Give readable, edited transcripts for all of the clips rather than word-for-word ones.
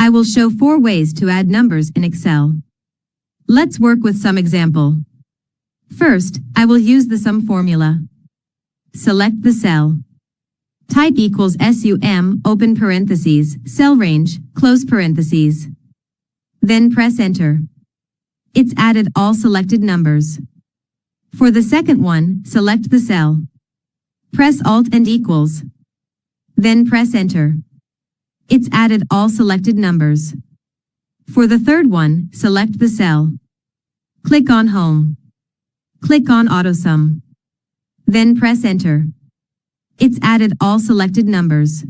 I will show 4 ways to add numbers in Excel. Let's work with some example. First, I will use the sum formula. Select the cell. Type equals SUM, open parentheses, cell range, close parentheses. Then press enter. It's added all selected numbers. For the second one, select the cell. Press Alt and equals. Then press enter. It's added all selected numbers. For the third one, select the cell. Click on Home. Click on Autosum. Then press enter. It's added all selected numbers.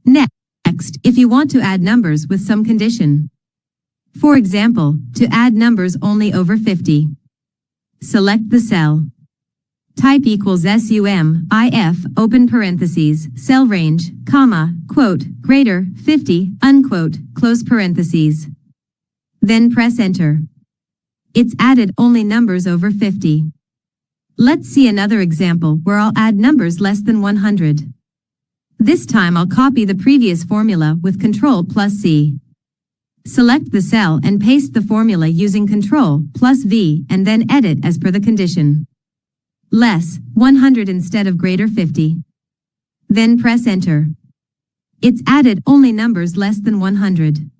Next, if you want to add numbers with some condition. For example, to add numbers only over 50. Select the cell. Type equals SUM, IF, open parentheses, cell range, comma, quote, greater, 50, unquote, close parentheses. Then press enter. It's added only numbers over 50. Let's see another example where I'll add numbers less than 100. This time I'll copy the previous formula with Ctrl+C. Select the cell and paste the formula using Ctrl+V and then edit as per the condition. Less, 100 instead of greater 50. Then press enter. It's added only numbers less than 100.